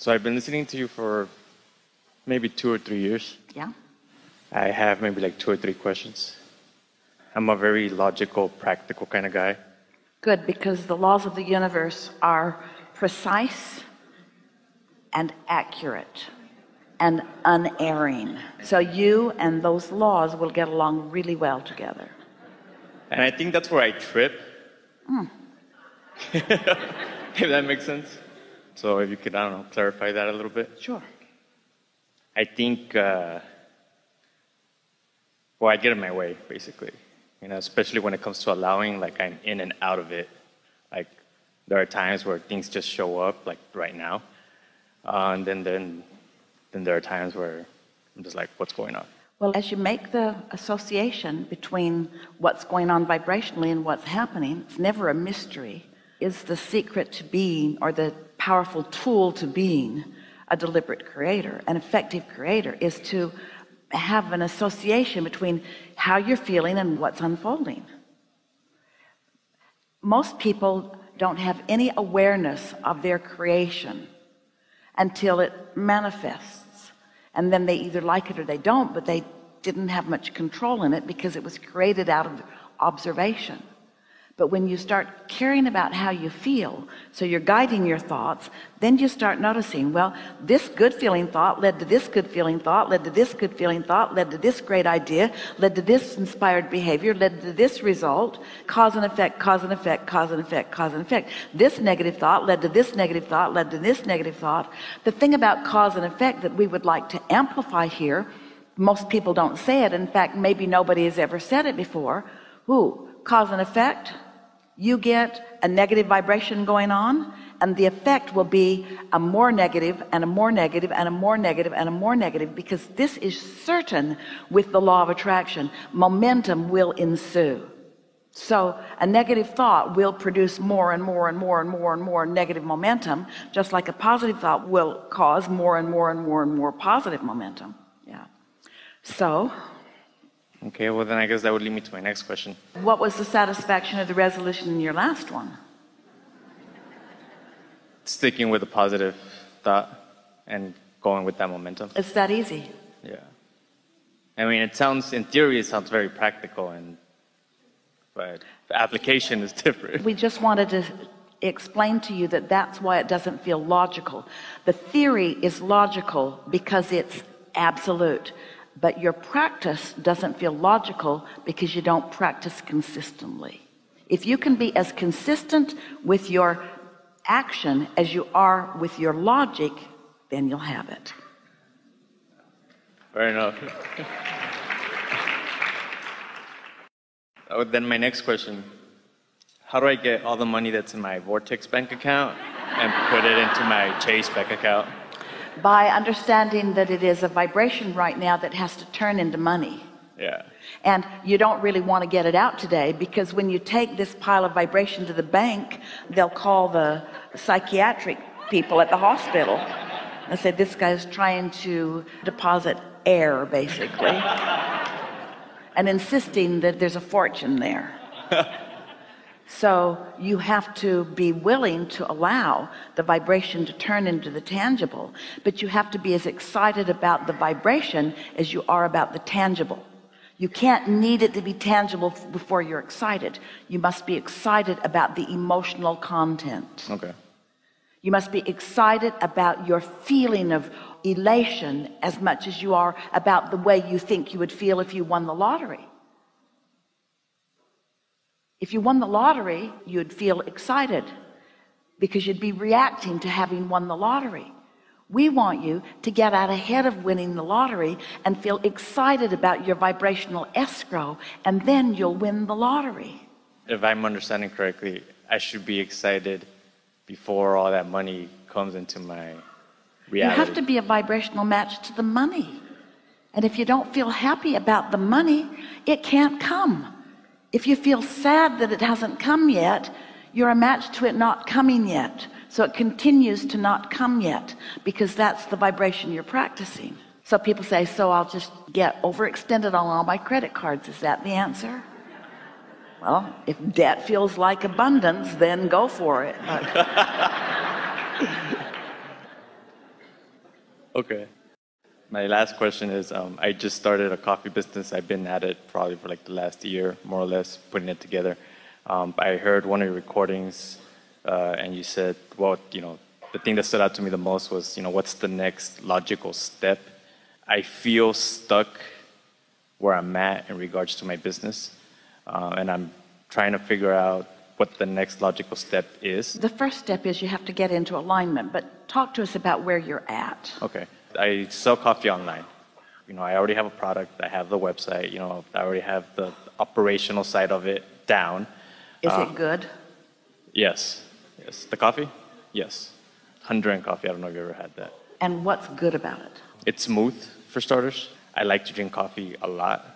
So I've been listening to you for maybe 2 or 3 years. Yeah? I have maybe like 2 or 3 questions. I'm a very logical, practical kind of guy. Good, because the laws of the universe are precise and accurate and unerring. So you and those laws will get along really well together. And I think that's where I trip. If that makes sense. So if you could, I don't know, clarify that a little bit. Sure. I think, I get in my way, basically. Especially when it comes to allowing, like I'm in and out of it. Like there are times where things just show up, like right now. And then there are times where I'm just like, what's going on? Well, as you make the association between what's going on vibrationally and what's happening, it's never a mystery. Is the secret to being, or the powerful tool to being, a deliberate creator, an effective creator, is to have an association between how you're feeling and what's unfolding. Most people don't have any awareness of their creation until it manifests, and then they either like it or they don't, but they didn't have much control in it because it was created out of observation. But when you start caring about how you feel, so you're guiding your thoughts, then you start noticing, well, this good feeling thought led to this good feeling thought, led to this good feeling thought, led to this great idea, led to this inspired behavior, led to this result. Cause and effect, cause and effect, cause and effect, cause and effect. This negative thought led to this negative thought, led to this negative thought. The thing about cause and effect that we would like to amplify here, most people don't say it. In fact, maybe nobody has ever said it before. Cause and effect. You get a negative vibration going on, and the effect will be a more negative and a more negative and a more negative and a more negative, because this is certain with the law of attraction. Momentum will ensue. So a negative thought will produce more and more and more and more and more negative momentum, just like a positive thought will cause more and more and more and more positive momentum. Yeah. So Okay, well then I guess that would lead me to my next question. what was the satisfaction of the resolution in your last one? Sticking with a positive thought and going with that momentum. It's that easy. Yeah. I mean, in theory, it sounds very practical, but the application is different. We just wanted to explain to you that that's why it doesn't feel logical. The theory is logical because it's absolute. But your practice doesn't feel logical because you don't practice consistently. If you can be as consistent with your action as you are with your logic, then you'll have it. Fair enough. Then my next question. How do I get all the money that's in my Vortex bank account and put it into my Chase bank account? By understanding that it is a vibration right now that has to turn into money. Yeah. And you don't really want to get it out today, because when you take this pile of vibration to the bank, they'll call the psychiatric people at the hospital and say, this guy's trying to deposit air, basically, and insisting that there's a fortune there. So you have to be willing to allow the vibration to turn into the tangible, but you have to be as excited about the vibration as you are about the tangible. You can't need it to be tangible before you're excited. You must be excited about the emotional content. Okay. You must be excited about your feeling of elation as much as you are about the way you think you would feel if you won the lottery. If you won the lottery, you'd feel excited because you'd be reacting to having won the lottery. We want you to get out ahead of winning the lottery and feel excited about your vibrational escrow, and then you'll win the lottery. If I'm understanding correctly, I should be excited before all that money comes into my reality. You have to be a vibrational match to the money. And if you don't feel happy about the money, it can't come. If you feel sad that it hasn't come yet, you're a match to it not coming yet. So it continues to not come yet, because that's the vibration you're practicing. So people say, so I'll just get overextended on all my credit cards. Is that the answer? Well, if debt feels like abundance, then go for it. Okay. My last question is, I just started a coffee business. I've been at it probably for like the last year, more or less, putting it together. I heard one of your recordings, and you said, well, the thing that stood out to me the most was, what's the next logical step? I feel stuck where I'm at in regards to my business, and I'm trying to figure out what the next logical step is. The first step is you have to get into alignment, but talk to us about where you're at. Okay. I sell coffee online. I already have a product. I have the website. I already have the operational side of it down. Is it good? Yes. Yes. The coffee? Yes. Honduran coffee. I don't know if you ever had that. And what's good about it? It's smooth, for starters. I like to drink coffee a lot,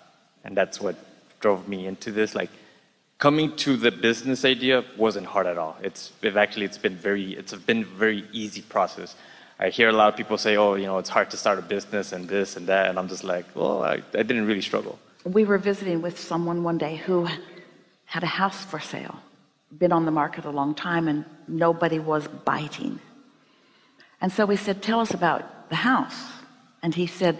and that's what drove me into this. Like, coming to the business idea wasn't hard at all. It's been a very easy process. I hear a lot of people say, oh, it's hard to start a business and this and that, and I'm just like, well, I didn't really struggle. We were visiting with someone one day who had a house for sale, been on the market a long time, and nobody was biting. And so we said, tell us about the house. And he said,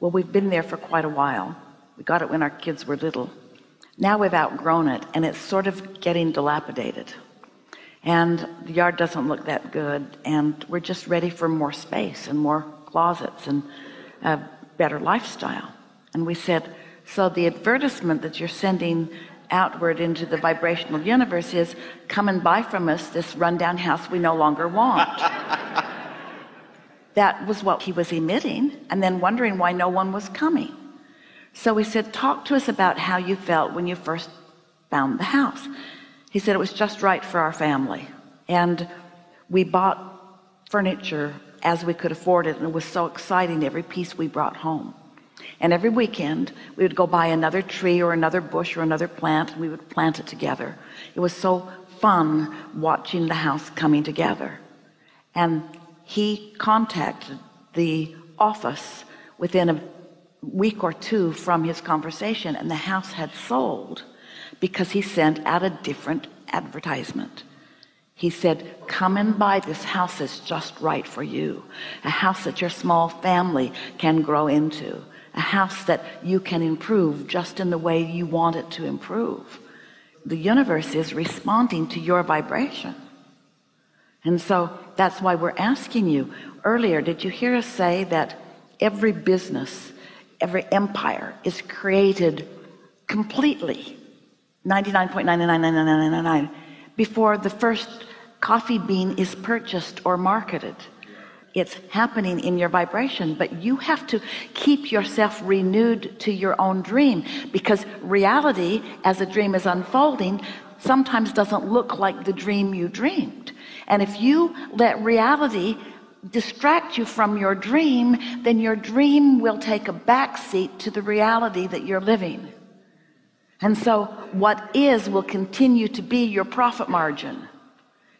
well, we've been there for quite a while. We got it when our kids were little. Now we've outgrown it, and it's sort of getting dilapidated. And the yard doesn't look that good, and we're just ready for more space and more closets and a better lifestyle. And we said, so the advertisement that you're sending outward into the vibrational universe is, come and buy from us this rundown house we no longer want. That was what he was emitting, and then wondering why no one was coming. So we said, talk to us about how you felt when you first found the house. He said it was just right for our family, and we bought furniture as we could afford it, and it was so exciting, every piece we brought home. And every weekend we would go buy another tree or another bush or another plant, and we would plant it together. It was so fun watching the house coming together. And he contacted the office within a week or two from his conversation, and the house had sold because he sent out a different advertisement. He said, come and buy this house that's just right for you, a house that your small family can grow into, a house that you can improve just in the way you want it to improve. The universe is responding to your vibration. And so that's why we're asking you. Earlier, did you hear us say that every business, every empire is created completely 99.9999999 before the first coffee bean is purchased or marketed? It's happening in your vibration, but you have to keep yourself renewed to your own dream, because reality, as a dream is unfolding, sometimes doesn't look like the dream you dreamed. And if you let reality distract you from your dream, then your dream will take a backseat to the reality that you're living. And so what is will continue to be your profit margin.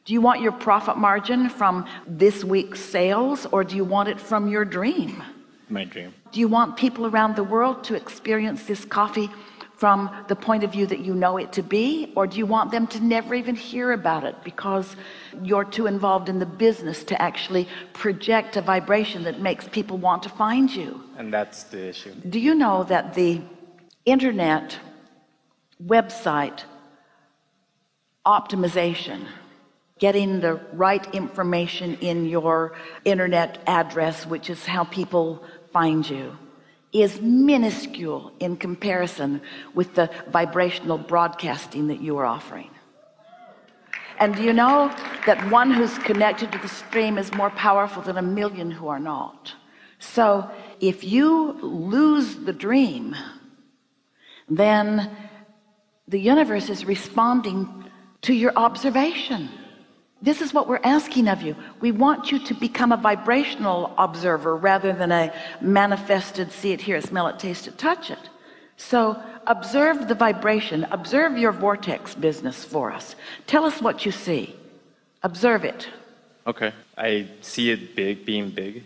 Do you want your profit margin from this week's sales, or do you want it from your dream? My dream. Do you want people around the world to experience this coffee from the point of view that you know it to be, or do you want them to never even hear about it because you're too involved in the business to actually project a vibration that makes people want to find you? And that's the issue. Do you know that the internet website optimization, getting the right information in your internet address, which is how people find you, is minuscule in comparison with the vibrational broadcasting that you are offering? And do you know that one who's connected to the stream is more powerful than 1,000,000 who are not? So if you lose the dream, then the universe is responding to your observation. This is what we're asking of you. We want you to become a vibrational observer rather than a manifested, see it, hear it, smell it, taste it, touch it. So observe the vibration. Observe your vortex business for us. Tell us what you see. Observe it. Okay. I see it being big.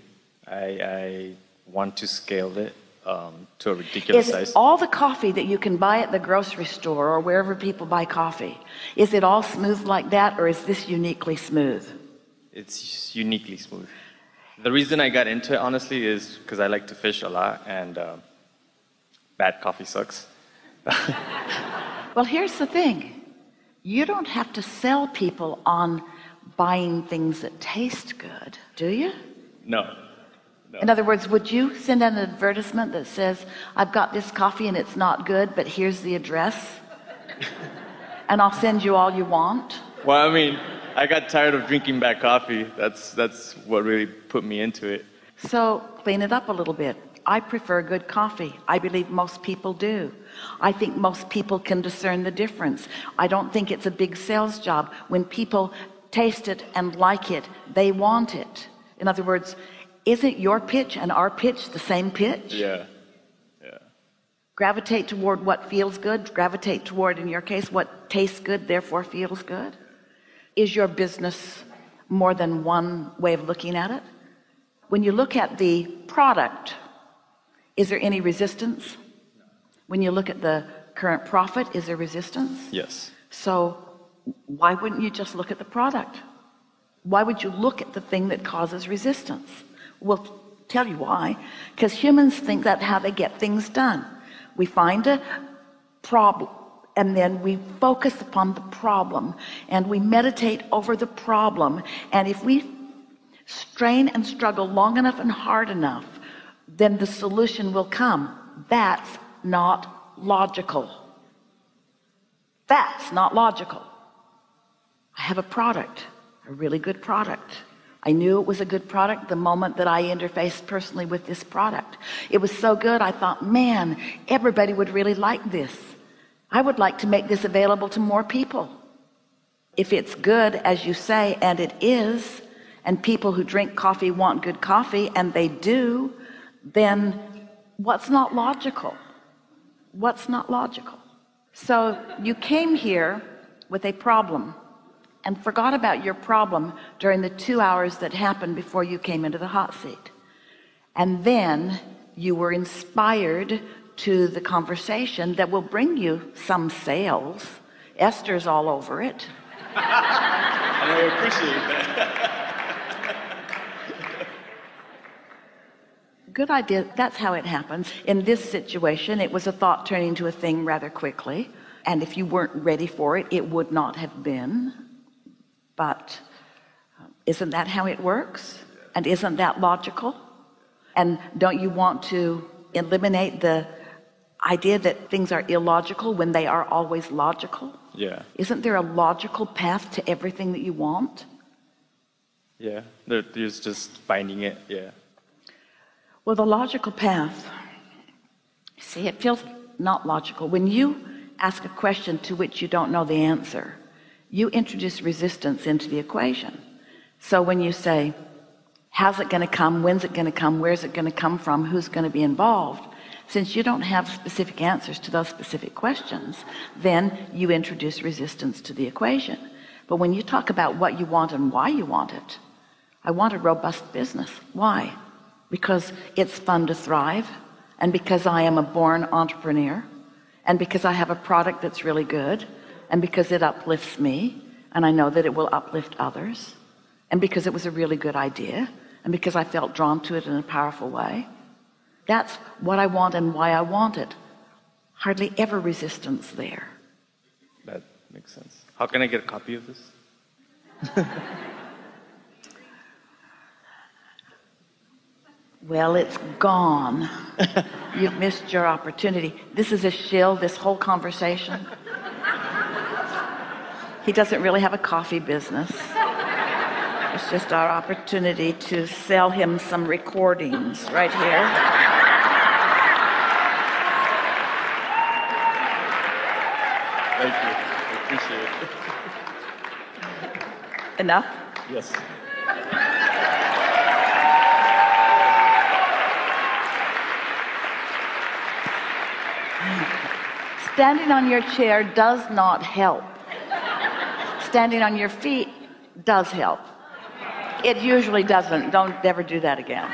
I want to scale it to a ridiculous size. Is all the coffee that you can buy at the grocery store or wherever people buy coffee, is it all smooth like that, or is this uniquely smooth? It's uniquely smooth. The reason I got into it, honestly, is because I like to fish a lot, and bad coffee sucks. Well, here's the thing. You don't have to sell people on buying things that taste good, do you? No. In other words, would you send an advertisement that says, I've got this coffee and it's not good, but here's the address, and I'll send you all you want? Well, I mean, I got tired of drinking bad coffee. That's what really put me into it. So clean it up a little bit. I prefer good coffee. I believe most people do. I think most people can discern the difference. I don't think it's a big sales job. When people taste it and like it, they want it. In other words, isn't your pitch and our pitch the same pitch? Yeah. Gravitate toward what feels good. Gravitate toward, in your case, what tastes good, therefore feels good. Is your business more than one way of looking at it? When you look at the product, is there any resistance? When you look at the current profit, is there resistance? Yes. So why wouldn't you just look at the product? Why would you look at the thing that causes resistance? We'll tell you why. Because humans think that's how they get things done. We find a problem, and then we focus upon the problem, and we meditate over the problem. And if we strain and struggle long enough and hard enough, then the solution will come. That's not logical. That's not logical. I have a product, a really good product. I knew it was a good product the moment that I interfaced personally with this product. It was so good, I thought, man, everybody would really like this. I would like to make this available to more people. If it's good, as you say, and it is, and people who drink coffee want good coffee, and they do, then what's not logical? What's not logical? So you came here with a problem and forgot about your problem during the 2 hours that happened before you came into the hot seat. And then you were inspired to the conversation that will bring you some sales. Esther's all over it. And I appreciate that. Good idea. That's how it happens. In this situation, it was a thought turning to a thing rather quickly. And if you weren't ready for it, it would not have been. But isn't that how it works? And isn't that logical? And don't you want to eliminate the idea that things are illogical when they are always logical? Yeah. Isn't there a logical path to everything that you want? Yeah. There's just finding it. Yeah. Well, the logical path, see, it feels not logical. When you ask a question to which you don't know the answer, you introduce resistance into the equation. So when you say, how's it going to come? When's it going to come? Where's it going to come from? Who's going to be involved? Since you don't have specific answers to those specific questions, then you introduce resistance to the equation. But when you talk about what you want and why you want it, I want a robust business. Why? Because it's fun to thrive, and because I am a born entrepreneur, and because I have a product that's really good, and because it uplifts me, and I know that it will uplift others, and because it was a really good idea, and because I felt drawn to it in a powerful way. That's what I want and why I want it. Hardly ever resistance there. That makes sense. How can I get a copy of this? Well, it's gone. You've missed your opportunity. This is a shill, this whole conversation. He doesn't really have a coffee business. It's just our opportunity to sell him some recordings right here. Thank you. I appreciate it. Enough? Yes. Standing on your chair does not help. Standing on your feet does help. It usually doesn't. Don't ever do that again.